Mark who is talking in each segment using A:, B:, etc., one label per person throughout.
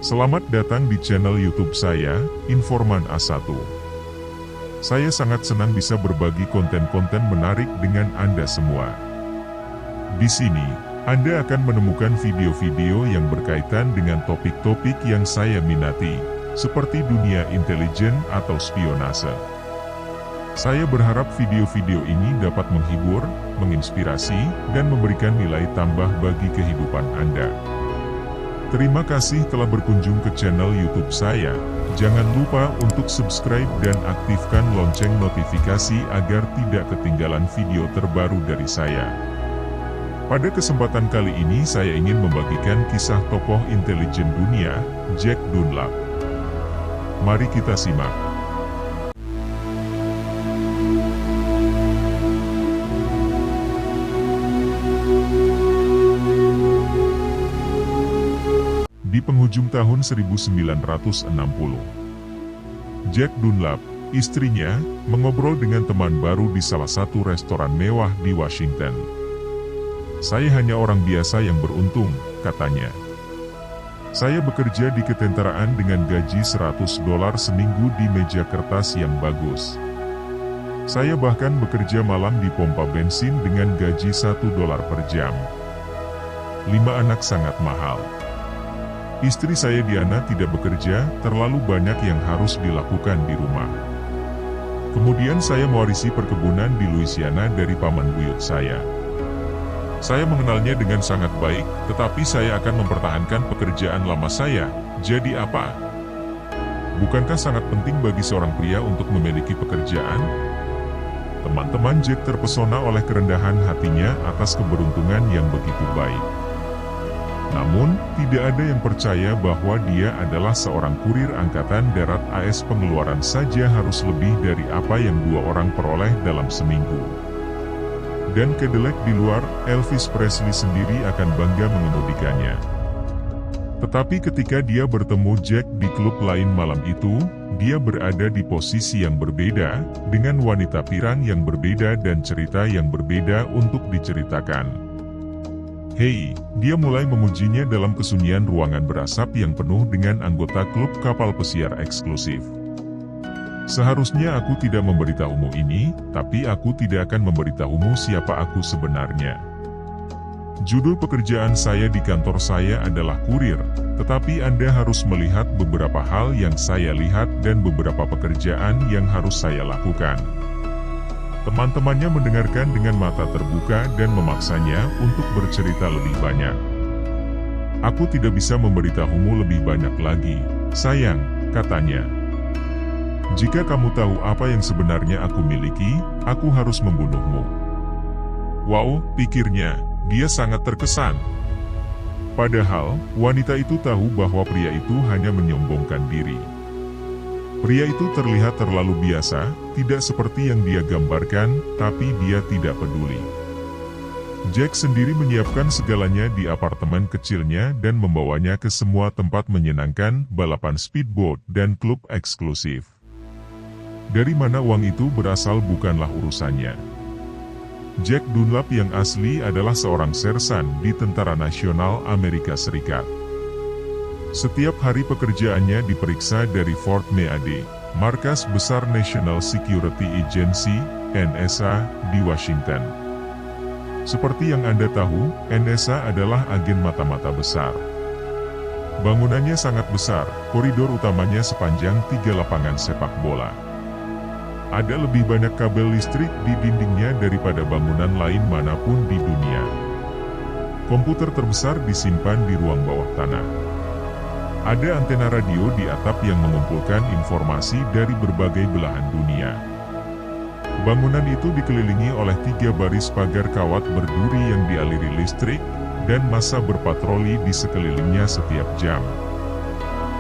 A: Selamat datang di channel YouTube saya, Informan A1. Saya sangat senang bisa berbagi konten-konten menarik dengan Anda semua. Di sini, Anda akan menemukan video-video yang berkaitan dengan topik-topik yang saya minati, seperti dunia intelijen atau spionase. Saya berharap video-video ini dapat menghibur, menginspirasi, dan memberikan nilai tambah bagi kehidupan Anda. Terima kasih telah berkunjung ke channel YouTube saya. Jangan lupa untuk subscribe dan aktifkan lonceng notifikasi agar tidak ketinggalan video terbaru dari saya. Pada kesempatan kali ini saya ingin membagikan kisah tokoh intelijen dunia, Jack Dunlap. Mari kita simak. Di penghujung tahun 1960, Jack Dunlap, istrinya, mengobrol dengan teman baru di salah satu restoran mewah di Washington. "Saya hanya orang biasa yang beruntung," katanya. "Saya bekerja di ketenteraan dengan gaji $100 seminggu di meja kertas yang bagus. Saya bahkan bekerja malam di pompa bensin dengan gaji $1 per jam. 5 anak sangat mahal. Istri saya Diana tidak bekerja, terlalu banyak yang harus dilakukan di rumah. Kemudian saya mewarisi perkebunan di Louisiana dari paman buyut saya. Saya mengenalnya dengan sangat baik, tetapi saya akan mempertahankan pekerjaan lama saya. Jadi apa? Bukankah sangat penting bagi seorang pria untuk memiliki pekerjaan?" Teman-teman Jack terpesona oleh kerendahan hatinya atas keberuntungan yang begitu baik. Namun, tidak ada yang percaya bahwa dia adalah seorang kurir angkatan darat AS. Pengeluaran saja harus lebih dari apa yang 2 orang peroleh dalam seminggu. Dan Cadillac di luar, Elvis Presley sendiri akan bangga mengemudikannya. Tetapi ketika dia bertemu Jack di klub lain malam itu, dia berada di posisi yang berbeda, dengan wanita pirang yang berbeda dan cerita yang berbeda untuk diceritakan. "Hei," dia mulai memujinya dalam kesunyian ruangan berasap yang penuh dengan anggota klub kapal pesiar eksklusif. "Seharusnya aku tidak memberitahumu ini, tapi aku tidak akan memberitahumu siapa aku sebenarnya. Judul pekerjaan saya di kantor saya adalah kurir, tetapi Anda harus melihat beberapa hal yang saya lihat dan beberapa pekerjaan yang harus saya lakukan." Teman-temannya mendengarkan dengan mata terbuka dan memaksanya untuk bercerita lebih banyak. "Aku tidak bisa memberitahumu lebih banyak lagi, sayang," katanya. "Jika kamu tahu apa yang sebenarnya aku miliki, aku harus membunuhmu." Wow, pikirnya, dia sangat terkesan. Padahal, wanita itu tahu bahwa pria itu hanya menyombongkan diri. Pria itu terlihat terlalu biasa, tidak seperti yang dia gambarkan, tapi dia tidak peduli. Jack sendiri menyiapkan segalanya di apartemen kecilnya dan membawanya ke semua tempat menyenangkan, balapan speedboat, dan klub eksklusif. Dari mana uang itu berasal bukanlah urusannya. Jack Dunlap yang asli adalah seorang sersan di Tentara Nasional Amerika Serikat. Setiap hari pekerjaannya diperiksa dari Fort Meade, markas besar National Security Agency, NSA, di Washington. Seperti yang Anda tahu, NSA adalah agen mata-mata besar. Bangunannya sangat besar, koridor utamanya sepanjang 3 lapangan sepak bola. Ada lebih banyak kabel listrik di dindingnya daripada bangunan lain manapun di dunia. Komputer terbesar disimpan di ruang bawah tanah. Ada antena radio di atap yang mengumpulkan informasi dari berbagai belahan dunia. Bangunan itu dikelilingi oleh 3 baris pagar kawat berduri yang dialiri listrik, dan massa berpatroli di sekelilingnya setiap jam.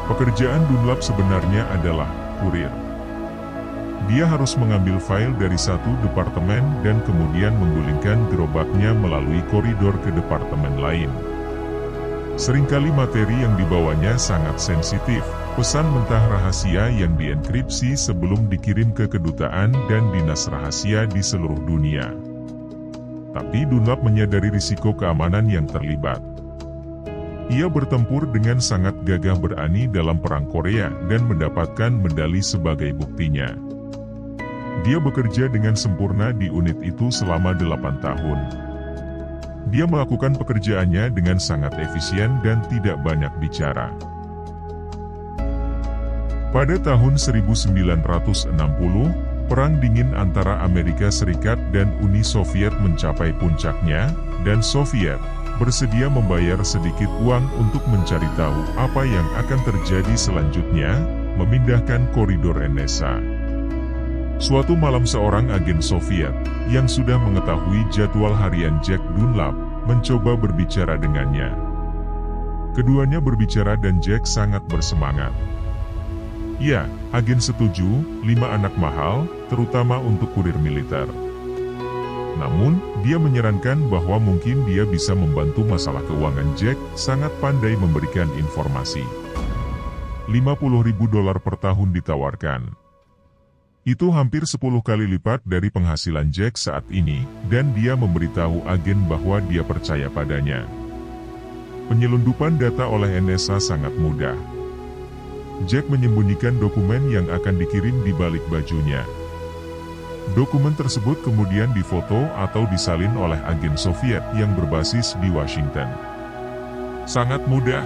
A: Pekerjaan Dunlap sebenarnya adalah kurir. Dia harus mengambil file dari satu departemen dan kemudian menggulingkan gerobaknya melalui koridor ke departemen lain. Seringkali materi yang dibawanya sangat sensitif, pesan mentah rahasia yang dienkripsi sebelum dikirim ke kedutaan dan dinas rahasia di seluruh dunia. Tapi Dunlap menyadari risiko keamanan yang terlibat. Ia bertempur dengan sangat gagah berani dalam Perang Korea dan mendapatkan medali sebagai buktinya. Dia bekerja dengan sempurna di unit itu selama 8 tahun. Dia melakukan pekerjaannya dengan sangat efisien dan tidak banyak bicara. Pada tahun 1960, Perang Dingin antara Amerika Serikat dan Uni Soviet mencapai puncaknya, dan Soviet bersedia membayar sedikit uang untuk mencari tahu apa yang akan terjadi selanjutnya, memindahkan koridor NSA. Suatu malam seorang agen Soviet, yang sudah mengetahui jadwal harian Jack Dunlap, mencoba berbicara dengannya. Keduanya berbicara dan Jack sangat bersemangat. Ya, agen setuju, 5 anak mahal, terutama untuk kurir militer. Namun, dia menyarankan bahwa mungkin dia bisa membantu masalah keuangan Jack, sangat pandai memberikan informasi. $50.000 per tahun ditawarkan. Itu hampir 10 kali lipat dari penghasilan Jack saat ini, dan dia memberitahu agen bahwa dia percaya padanya. Penyelundupan data oleh NSA sangat mudah. Jack menyembunyikan dokumen yang akan dikirim di balik bajunya. Dokumen tersebut kemudian difoto atau disalin oleh agen Soviet yang berbasis di Washington. Sangat mudah.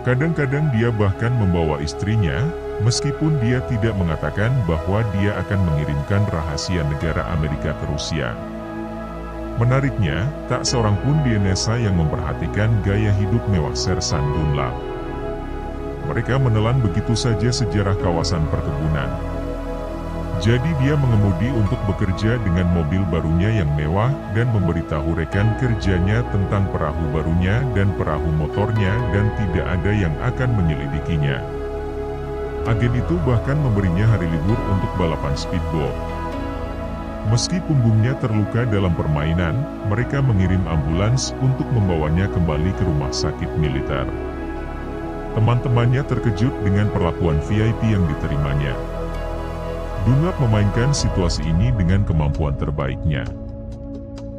A: Kadang-kadang dia bahkan membawa istrinya, meskipun dia tidak mengatakan bahwa dia akan mengirimkan rahasia negara Amerika ke Rusia. Menariknya, tak seorang pun di NSA yang memperhatikan gaya hidup mewah Sersan Dunlap. Mereka menelan begitu saja sejarah kawasan perkebunan. Jadi dia mengemudi untuk bekerja dengan mobil barunya yang mewah dan memberitahu rekan kerjanya tentang perahu barunya dan perahu motornya dan tidak ada yang akan menyelidikinya. Agen itu bahkan memberinya hari libur untuk balapan speedboat. Meski punggungnya terluka dalam permainan, mereka mengirim ambulans untuk membawanya kembali ke rumah sakit militer. Teman-temannya terkejut dengan perlakuan VIP yang diterimanya. Dunlap memainkan situasi ini dengan kemampuan terbaiknya.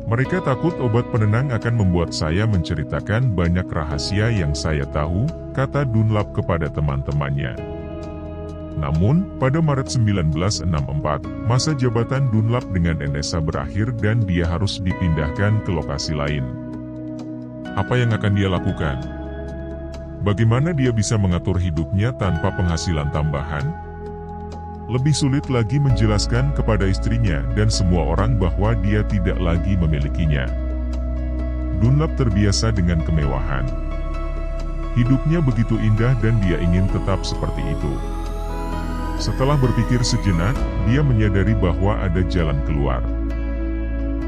A: Mereka takut obat penenang akan membuat saya menceritakan banyak rahasia yang saya tahu, kata Dunlap kepada teman-temannya. Namun, pada Maret 1964, masa jabatan Dunlap dengan NSA berakhir dan dia harus dipindahkan ke lokasi lain. Apa yang akan dia lakukan? Bagaimana dia bisa mengatur hidupnya tanpa penghasilan tambahan? Lebih sulit lagi menjelaskan kepada istrinya dan semua orang bahwa dia tidak lagi memilikinya. Dunlap terbiasa dengan kemewahan. Hidupnya begitu indah dan dia ingin tetap seperti itu. Setelah berpikir sejenak, dia menyadari bahwa ada jalan keluar.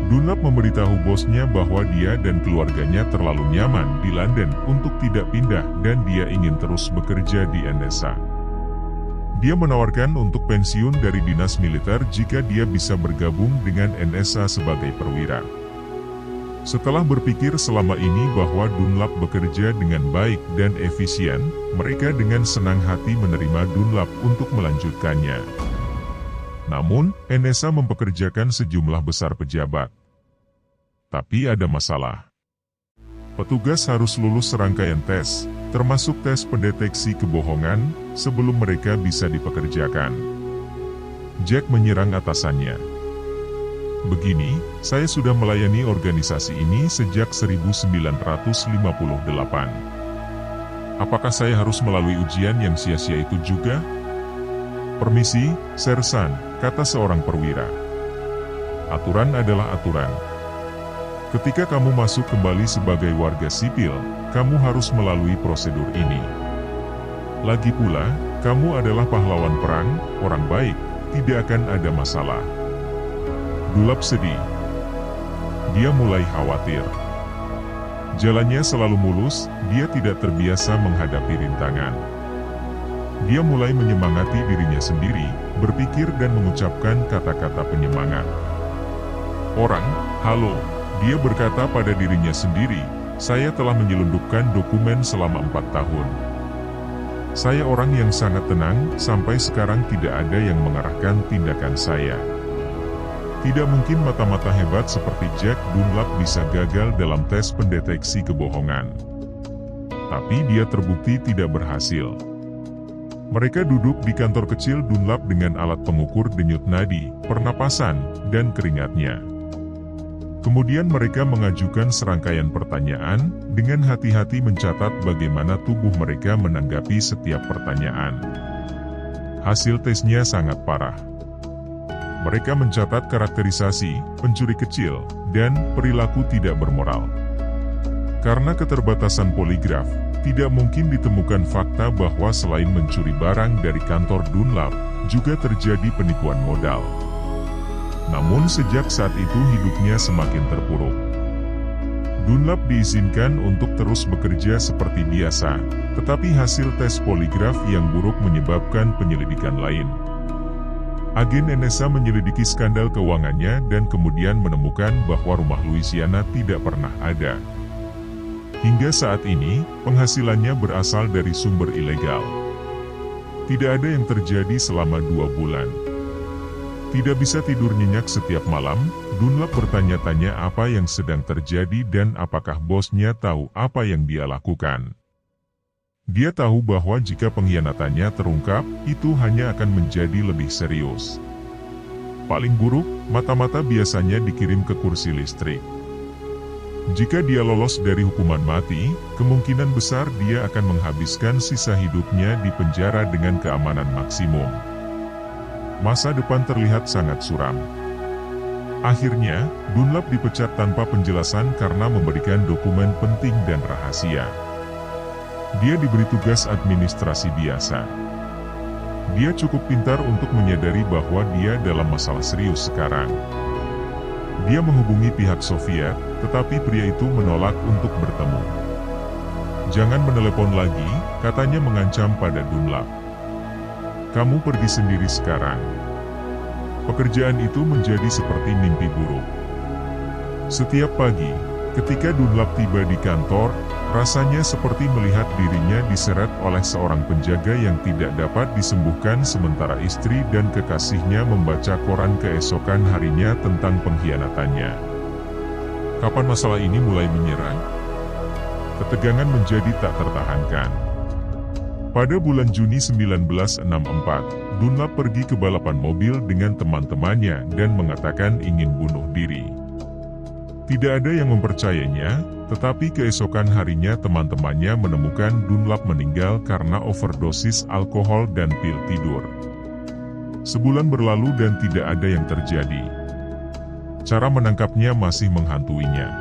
A: Dunlap memberitahu bosnya bahwa dia dan keluarganya terlalu nyaman di London untuk tidak pindah dan dia ingin terus bekerja di NSA. Dia menawarkan untuk pensiun dari dinas militer jika dia bisa bergabung dengan NSA sebagai perwira. Setelah berpikir selama ini bahwa Dunlap bekerja dengan baik dan efisien, mereka dengan senang hati menerima Dunlap untuk melanjutkannya. Namun, NSA mempekerjakan sejumlah besar pejabat. Tapi ada masalah. Petugas harus lulus serangkaian tes, termasuk tes pendeteksi kebohongan, sebelum mereka bisa dipekerjakan. Jack menyerang atasannya. Begini, saya sudah melayani organisasi ini sejak 1958. Apakah saya harus melalui ujian yang sia-sia itu juga? Permisi, Sersan, kata seorang perwira. Aturan adalah aturan. Ketika kamu masuk kembali sebagai warga sipil, kamu harus melalui prosedur ini. Lagi pula, kamu adalah pahlawan perang, orang baik, tidak akan ada masalah. Dunlap sedih. Dia mulai khawatir. Jalannya selalu mulus, dia tidak terbiasa menghadapi rintangan. Dia mulai menyemangati dirinya sendiri, berpikir dan mengucapkan kata-kata penyemangat. Halo. Dia berkata pada dirinya sendiri, saya telah menyelundupkan dokumen selama 4 tahun. Saya orang yang sangat tenang, sampai sekarang tidak ada yang mengarahkan tindakan saya. Tidak mungkin mata-mata hebat seperti Jack Dunlap bisa gagal dalam tes pendeteksi kebohongan. Tapi dia terbukti tidak berhasil. Mereka duduk di kantor kecil Dunlap dengan alat pengukur denyut nadi, pernapasan, dan keringatnya. Kemudian mereka mengajukan serangkaian pertanyaan, dengan hati-hati mencatat bagaimana tubuh mereka menanggapi setiap pertanyaan. Hasil tesnya sangat parah. Mereka mencatat karakterisasi, pencuri kecil, dan perilaku tidak bermoral. Karena keterbatasan poligraf, tidak mungkin ditemukan fakta bahwa selain mencuri barang dari kantor Dunlap, juga terjadi penipuan modal. Namun sejak saat itu hidupnya semakin terpuruk. Dunlap diizinkan untuk terus bekerja seperti biasa, tetapi hasil tes poligraf yang buruk menyebabkan penyelidikan lain. Agen NSA menyelidiki skandal keuangannya dan kemudian menemukan bahwa rumah Louisiana tidak pernah ada. Hingga saat ini, penghasilannya berasal dari sumber ilegal. Tidak ada yang terjadi selama 2 bulan. Tidak bisa tidur nyenyak setiap malam, Dunlap bertanya-tanya apa yang sedang terjadi dan apakah bosnya tahu apa yang dia lakukan. Dia tahu bahwa jika pengkhianatannya terungkap, itu hanya akan menjadi lebih serius. Paling buruk, mata-mata biasanya dikirim ke kursi listrik. Jika dia lolos dari hukuman mati, kemungkinan besar dia akan menghabiskan sisa hidupnya di penjara dengan keamanan maksimum. Masa depan terlihat sangat suram. Akhirnya, Dunlap dipecat tanpa penjelasan karena memberikan dokumen penting dan rahasia. Dia diberi tugas administrasi biasa. Dia cukup pintar untuk menyadari bahwa dia dalam masalah serius sekarang. Dia menghubungi pihak Soviet, tetapi pria itu menolak untuk bertemu. Jangan menelepon lagi, katanya mengancam pada Dunlap. Kamu pergi sendiri sekarang. Pekerjaan itu menjadi seperti mimpi buruk. Setiap pagi, ketika Dunlap tiba di kantor, rasanya seperti melihat dirinya diseret oleh seorang penjaga yang tidak dapat disembuhkan sementara istri dan kekasihnya membaca koran keesokan harinya tentang pengkhianatannya. Kapan masalah ini mulai menyerang? Ketegangan menjadi tak tertahankan. Pada bulan Juni 1964, Dunlap pergi ke balapan mobil dengan teman-temannya dan mengatakan ingin bunuh diri. Tidak ada yang mempercayainya, tetapi keesokan harinya teman-temannya menemukan Dunlap meninggal karena overdosis alkohol dan pil tidur. Sebulan berlalu dan tidak ada yang terjadi. Cara menangkapnya masih menghantuinya.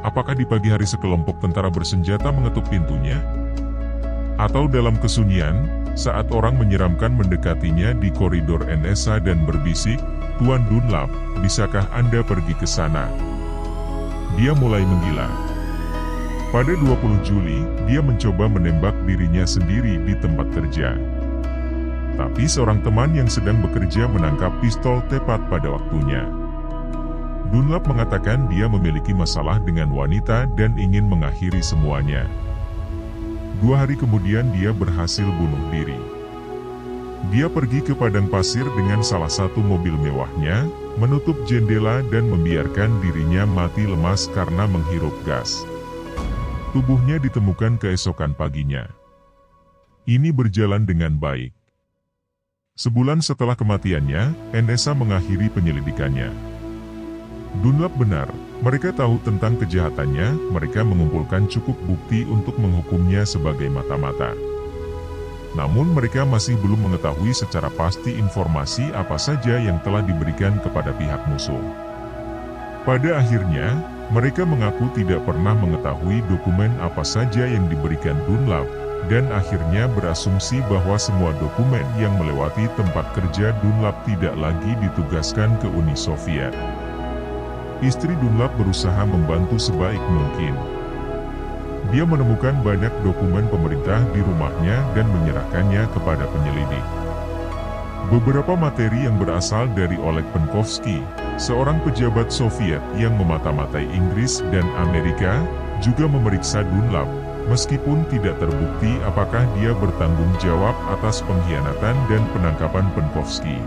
A: Apakah di pagi hari sekelompok tentara bersenjata mengetuk pintunya? Atau dalam kesunyian, saat orang menyeramkan mendekatinya di koridor NSA dan berbisik, "Tuan Dunlap, bisakah Anda pergi ke sana?" Dia mulai menggila. Pada 20 Juli, dia mencoba menembak dirinya sendiri di tempat kerja. Tapi seorang teman yang sedang bekerja menangkap pistol tepat pada waktunya. Dunlap mengatakan dia memiliki masalah dengan wanita dan ingin mengakhiri semuanya. 2 hari kemudian dia berhasil bunuh diri. Dia pergi ke padang pasir dengan salah satu mobil mewahnya, menutup jendela dan membiarkan dirinya mati lemas karena menghirup gas. Tubuhnya ditemukan keesokan paginya. Ini berjalan dengan baik. Sebulan setelah kematiannya, NSA mengakhiri penyelidikannya. Dunlap benar, mereka tahu tentang kejahatannya, mereka mengumpulkan cukup bukti untuk menghukumnya sebagai mata-mata. Namun mereka masih belum mengetahui secara pasti informasi apa saja yang telah diberikan kepada pihak musuh. Pada akhirnya, mereka mengaku tidak pernah mengetahui dokumen apa saja yang diberikan Dunlap, dan akhirnya berasumsi bahwa semua dokumen yang melewati tempat kerja Dunlap tidak lagi ditugaskan ke Uni Soviet. Istri Dunlap berusaha membantu sebaik mungkin. Dia menemukan banyak dokumen pemerintah di rumahnya dan menyerahkannya kepada penyelidik. Beberapa materi yang berasal dari Oleg Penkovsky, seorang pejabat Soviet yang memata-matai Inggris dan Amerika, juga memeriksa Dunlap, meskipun tidak terbukti apakah dia bertanggung jawab atas pengkhianatan dan penangkapan Penkovsky.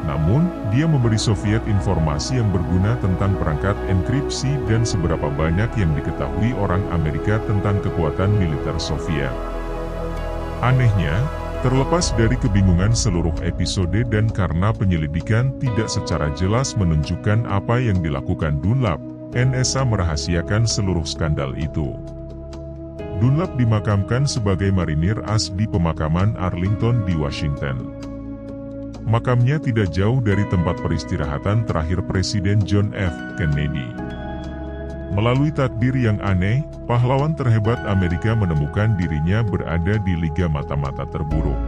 A: Namun, dia memberi Soviet informasi yang berguna tentang perangkat enkripsi dan seberapa banyak yang diketahui orang Amerika tentang kekuatan militer Soviet. Anehnya, terlepas dari kebingungan seluruh episode dan karena penyelidikan tidak secara jelas menunjukkan apa yang dilakukan Dunlap, NSA merahasiakan seluruh skandal itu. Dunlap dimakamkan sebagai marinir as di pemakaman Arlington di Washington. Makamnya tidak jauh dari tempat peristirahatan terakhir Presiden John F. Kennedy. Melalui takdir yang aneh, pahlawan terhebat Amerika menemukan dirinya berada di liga mata-mata terburuk.